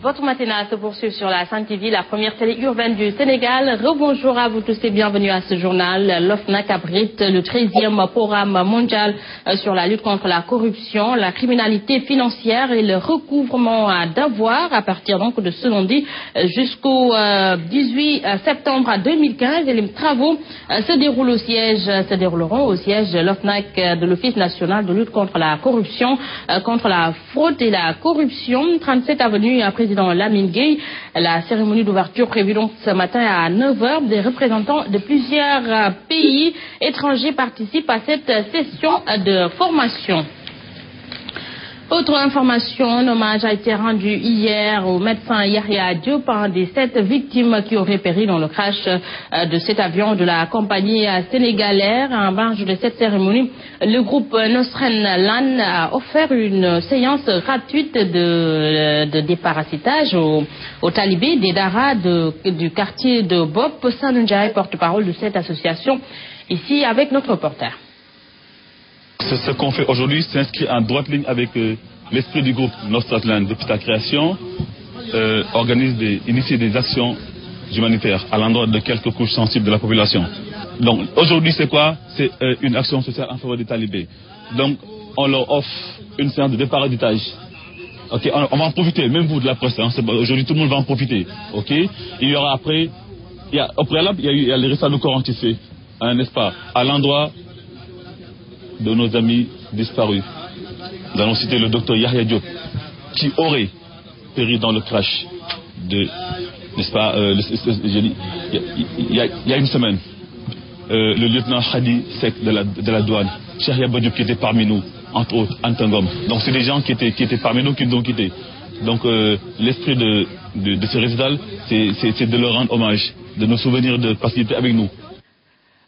Votre matinale se poursuit sur la Sen TV, la première télé urbaine du Sénégal. Rebonjour à vous tous et bienvenue à ce journal. L'OFNAC abrite le 13e programme mondial sur la lutte contre la corruption, la criminalité financière et le recouvrement d'avoirs à partir donc de ce lundi jusqu'au 18 septembre 2015. Et les travaux se dérouleront au siège de l'OFNAC de l'Office national de lutte contre la corruption, contre la fraude et la corruption, 37 avenue Président Lamine Gueye. La cérémonie d'ouverture prévue donc ce matin à 9h. Des représentants de plusieurs pays étrangers participent à cette session de formation. Autre information, un hommage a été rendu hier au médecin Yahya Diop, un des 7 victimes qui auraient péri dans le crash de cet avion de la compagnie sénégalaise. En marge de cette cérémonie, le groupe Nosren Lan a offert une séance gratuite de déparasitage aux talibés des Dara du quartier de Bob. Sanunjai, porte-parole de cette association, ici avec notre reporter. Ce qu'on fait aujourd'hui s'inscrit en droite ligne avec l'esprit du groupe Nostratland depuis sa création, initie des actions humanitaires à l'endroit de quelques couches sensibles de la population. Donc aujourd'hui c'est quoi? C'est une action sociale en faveur des talibés. Donc on leur offre une séance de déparasitage. Okay, on va en profiter, même vous de la presse, hein, aujourd'hui tout le monde va en profiter. Okay? Il y aura après, au préalable, il y a les récits de Coran qui se fait, hein, n'est-ce pas, à l'endroit de nos amis disparus. Nous allons citer le docteur Yahya Diop, qui aurait péri dans le crash de, n'est-ce pas, il y a une semaine. Le lieutenant Hadi Sek de la douane, Cheikh Yaba Diop qui était parmi nous, entre autres, Antangom. Donc c'est des gens qui étaient parmi nous qui nous ont quittés. Donc l'esprit de ce récital, c'est de leur rendre hommage, de nous souvenir de participer avec nous.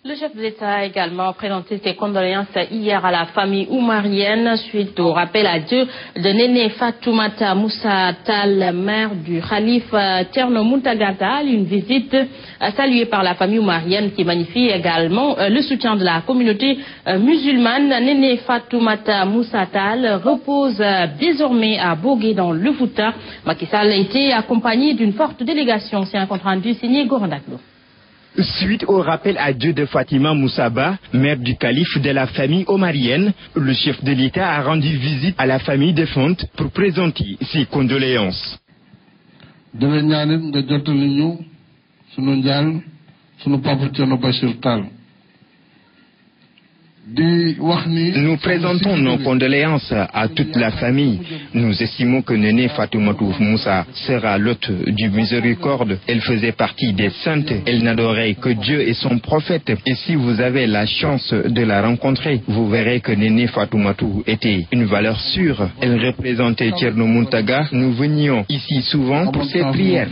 Le chef de l'État a également présenté ses condoléances hier à la famille oumarienne suite au rappel à Dieu de Néné Fatoumata Moussa Tal, mère du Khalif Thierno Mountaga Tall. Une visite saluée par la famille oumarienne qui magnifie également le soutien de la communauté musulmane. Néné Fatoumata Moussa Tal repose désormais à Bogué dans le Fouta. Macky Sall a été accompagné d'une forte délégation. C'est un compte rendu signé Gorandaklo. Suite au rappel à Dieu de Fatima Moussaba, mère du calife de la famille omarienne, le chef de l'État a rendu visite à la famille défunte pour présenter ses condoléances. Nous présentons nos condoléances à toute la famille. Nous estimons que Néné Fatoumatou Moussa sera l'hôte du miséricorde. Elle faisait partie des saintes. Elle n'adorait que Dieu et son prophète. Et si vous avez la chance de la rencontrer, vous verrez que Néné Fatoumatou était une valeur sûre. Elle représentait Thierno Mountaga. Nous venions ici souvent pour ses prières.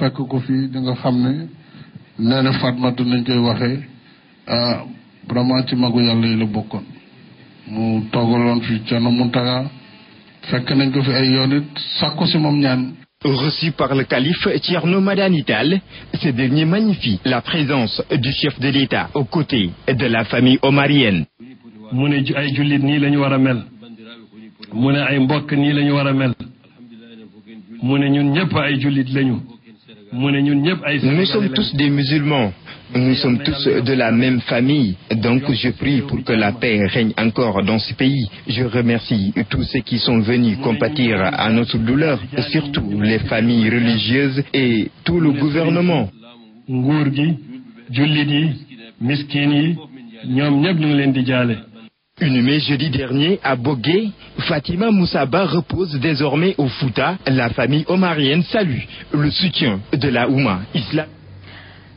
Reçu par le calife Thierno Madani Tall, ce dernier magnifie la présence du chef de l'État aux côtés de la famille omarienne. Nous sommes tous des musulmans. Nous sommes tous de la même famille, donc je prie pour que la paix règne encore dans ce pays. Je remercie tous ceux qui sont venus compatir à notre douleur, et surtout les familles religieuses et tout le gouvernement. Une mai jeudi dernier, à Bogué, Fatima Moussaba repose désormais au Fouta. La famille omarienne salue le soutien de la Oumma islamique.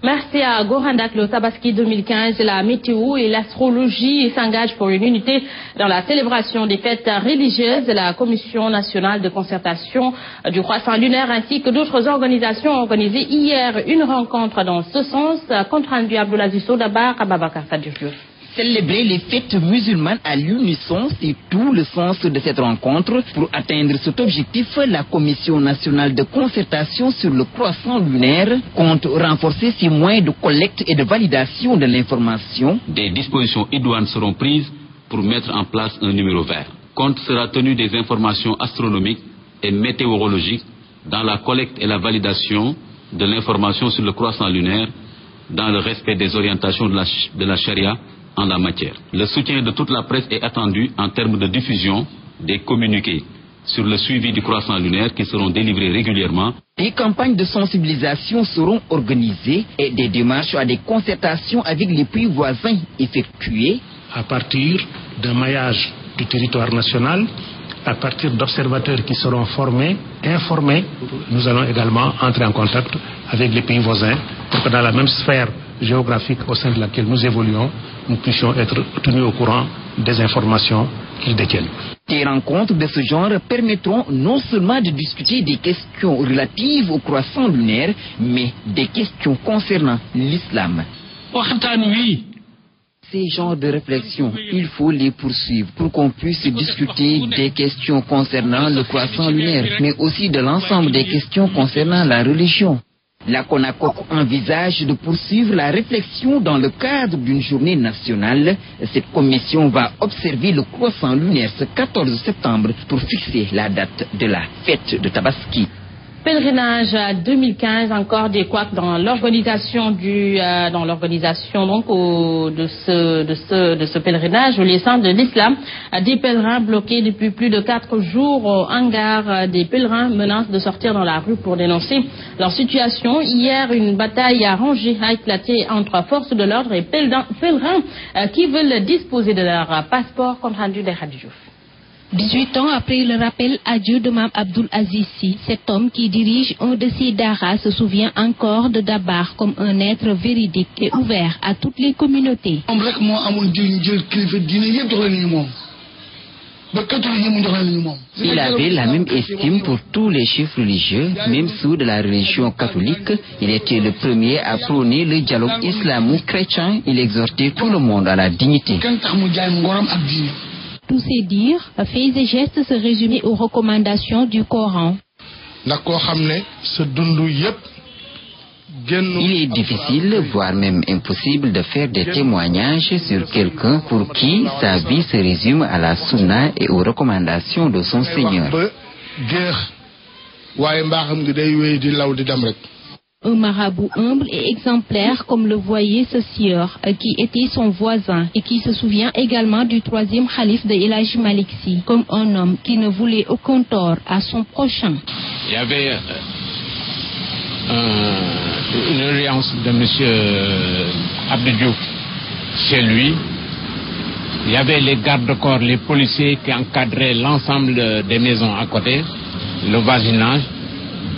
Merci à Gorandak. Le Tabaski 2015, la météo et l'astrologie s'engagent pour une unité dans la célébration des fêtes religieuses. La Commission nationale de concertation du croissant lunaire ainsi que d'autres organisations ont organisé hier une rencontre dans ce sens. Compte rendu Abdoulaziz Sodabar, Ababakar Sadiouf. Célébrer les fêtes musulmanes à l'unisson, c'est tout le sens de cette rencontre. Pour atteindre cet objectif, la Commission nationale de concertation sur le croissant lunaire compte renforcer ses moyens de collecte et de validation de l'information. Des dispositions idoines seront prises pour mettre en place un numéro vert. Compte sera tenu des informations astronomiques et météorologiques dans la collecte et la validation de l'information sur le croissant lunaire dans le respect des orientations de la charia en la matière. Le soutien de toute la presse est attendu en termes de diffusion des communiqués sur le suivi du croissant lunaire qui seront délivrés régulièrement. Des campagnes de sensibilisation seront organisées et des démarches à des concertations avec les pays voisins effectuées. À partir d'un maillage du territoire national, à partir d'observateurs qui seront formés, informés, nous allons également entrer en contact avec les pays voisins pour que dans la même sphère géographique au sein de laquelle nous évoluons, nous puissions être tenus au courant des informations qu'ils détiennent. Des rencontres de ce genre permettront non seulement de discuter des questions relatives au croissant lunaire, mais des questions concernant l'islam. Ces genres de réflexions, il faut les poursuivre pour qu'on puisse discuter des questions concernant le croissant lunaire, mais aussi de l'ensemble des questions concernant la religion. La CONACOC envisage de poursuivre la réflexion dans le cadre d'une journée nationale. Cette commission va observer le croissant lunaire ce 14 septembre pour fixer la date de la fête de Tabaski. Pèlerinage 2015, encore des couacs dans l'organisation de ce pèlerinage au lieu saint de l'islam. Des pèlerins bloqués depuis plus de 4 jours au hangar. Des pèlerins menacent de sortir dans la rue pour dénoncer leur situation. Hier, une bataille arrangée a éclaté entre forces de l'ordre et pèlerins qui veulent disposer de leur passeport, compte rendu des Radiouf. 18 ans après le rappel à Dieu de Mame Abdoul Aziz Sy, cet homme qui dirige un de ces daras se souvient encore de Dabar comme un être véridique et ouvert à toutes les communautés. Il avait la même estime pour tous les chefs religieux, même ceux de la religion catholique. Il était le premier à prôner le dialogue islamo-chrétien. Il exhortait tout le monde à la dignité. Tous ces dires, faits et gestes se résumaient aux recommandations du Coran. Il est difficile, voire même impossible, de faire des témoignages sur quelqu'un pour qui sa vie se résume à la sunna et aux recommandations de son Seigneur. Un marabout humble et exemplaire comme le voyait ce sieur, qui était son voisin et qui se souvient également du 3e khalife de El Hadji Malick Sy, comme un homme qui ne voulait aucun tort à son prochain. Il y avait une alliance de M. Abdou Diouf chez lui. Il y avait les gardes-corps, les policiers qui encadraient l'ensemble des maisons à côté, le voisinage.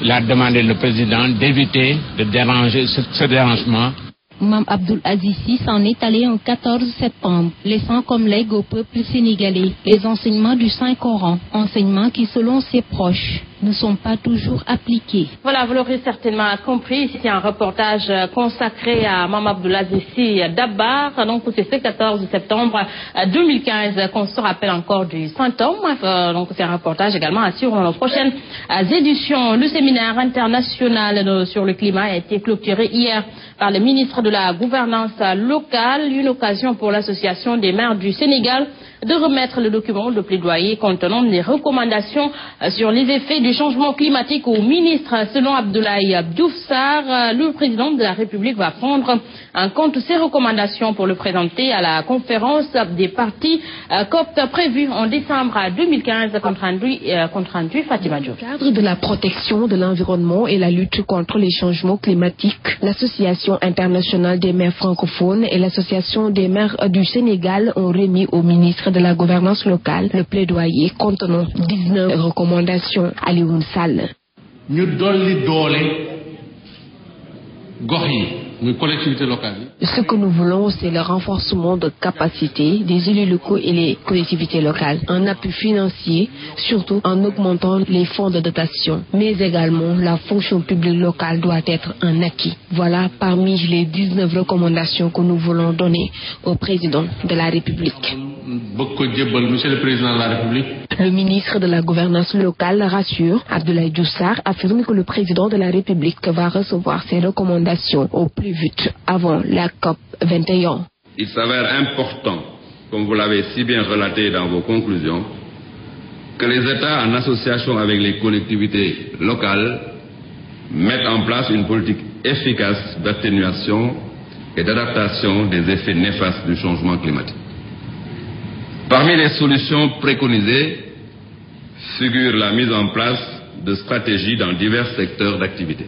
Il a demandé le président d'éviter de déranger ce dérangement. Mame Abdoul Aziz Sy s'en est allé en 14 septembre, laissant comme legs au peuple sénégalais les enseignements du Saint-Coran, enseignements qui, selon ses proches, ne sont pas toujours appliqués. Voilà, vous l'aurez certainement compris, c'est un reportage consacré à Mame Abdoul Aziz Sy Dabar. Donc c'est ce 14 septembre 2015 qu'on se rappelle encore du Saint-Homme. Donc c'est un reportage également à suivre dans nos prochaines éditions. Le séminaire international sur le climat a été clôturé hier par le ministre de la Gouvernance locale, une occasion pour l'Association des maires du Sénégal de remettre le document de plaidoyer contenant des recommandations sur les effets du changement climatique au ministre. Selon Abdoulaye Diouf Sarr, le président de la République va prendre en compte ces recommandations pour le présenter à la conférence des partis COP prévue en décembre 2015, compte rendu Fatima Diop. Dans le cadre de la protection de l'environnement et la lutte contre les changements climatiques, l'Association internationale des maires francophones et l'Association des maires du Sénégal ont remis au ministre de la Gouvernance locale le plaidoyer contenant 19 recommandations. Alioune Sall. Ce que nous voulons, c'est le renforcement de capacité des élus locaux et les collectivités locales, un appui financier, surtout en augmentant les fonds de dotation, mais également la fonction publique locale doit être un acquis. Voilà parmi les 19 recommandations que nous voulons donner au président de la République. Monsieur le président de la République. Le ministre de la Gouvernance locale rassure. Abdoulaye Diouf Sarr affirme que le président de la République va recevoir ses recommandations au plus vite avant la COP 21. Il s'avère important, comme vous l'avez si bien relaté dans vos conclusions, que les États, en association avec les collectivités locales, mettent en place une politique efficace d'atténuation et d'adaptation des effets néfastes du changement climatique. Parmi les solutions préconisées figure la mise en place de stratégies dans divers secteurs d'activité.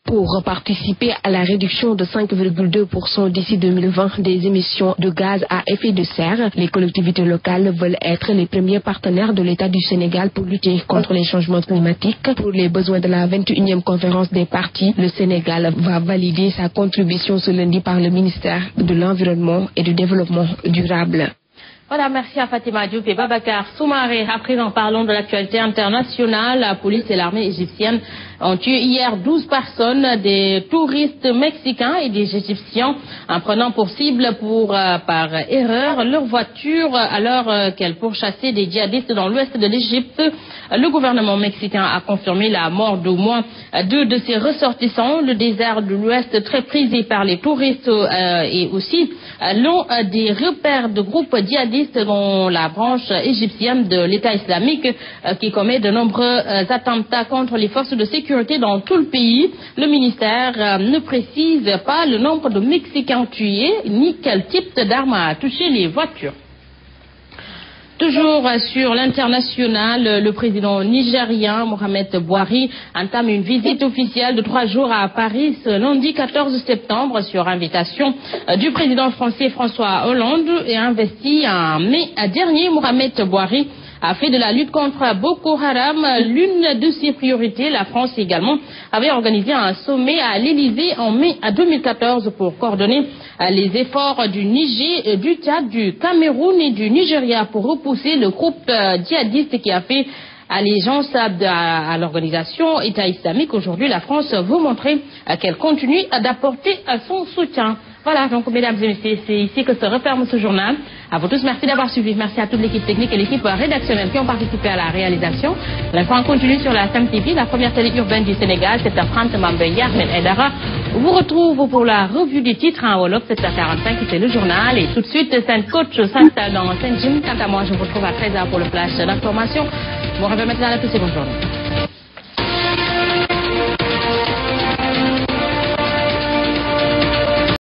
Pour participer à la réduction de 5,2% d'ici 2020 des émissions de gaz à effet de serre, les collectivités locales veulent être les premiers partenaires de l'État du Sénégal pour lutter contre les changements climatiques. Pour les besoins de la 21e conférence des parties, le Sénégal va valider sa contribution ce lundi par le ministère de l'Environnement et du Développement durable. Voilà, merci à Fatima Diop et Babacar Soumaré. À présent, parlons de l'actualité internationale. La police et l'armée égyptienne ont tué hier 12 personnes, des touristes mexicains et des Égyptiens, en prenant pour cible par erreur leur voiture alors qu'elles pourchassaient des djihadistes dans l'ouest de l'Égypte. Le gouvernement mexicain a confirmé la mort d'au moins 2 de ses ressortissants. Le désert de l'ouest, très prisé par les touristes, et aussi l'ont des repères de groupes djihadistes dont la branche égyptienne de l'État islamique qui commet de nombreux attentats contre les forces de sécurité dans tout le pays. Le ministère ne précise pas le nombre de Mexicains tués ni quel type d'armes a touché les voitures. Toujours sur l'international, le président nigérien Mohamed Buhari entame une visite officielle de 3 jours à Paris ce lundi 14 septembre sur invitation du président français François Hollande et investi en mai dernier. Mohamed Buhari a fait de la lutte contre Boko Haram l'une de ses priorités. La France également avait organisé un sommet à l'Élysée en mai 2014 pour coordonner les efforts du Niger, du Tchad, du Cameroun et du Nigeria pour repousser le groupe djihadiste qui a fait allégeance à l'organisation État islamique. Aujourd'hui, la France veut montrer qu'elle continue d'apporter son soutien. Voilà, donc mesdames et messieurs, c'est ici que se referme ce journal. À vous tous, merci d'avoir suivi. Merci à toute l'équipe technique et l'équipe rédactionnelle qui ont participé à la réalisation. L'info en continue sur la Sam TV, la première télé urbaine du Sénégal. 7h30, Mambé Ahmed Aidara vous retrouve pour la revue des titres en Wolof. 7h45, c'est le journal. Et tout de suite, Saint-Coach s'installe dans Saint-Jim. Quant à moi, je vous retrouve à 13h pour le flash d'information. Bon réveil maintenant à la plus, bonne journée.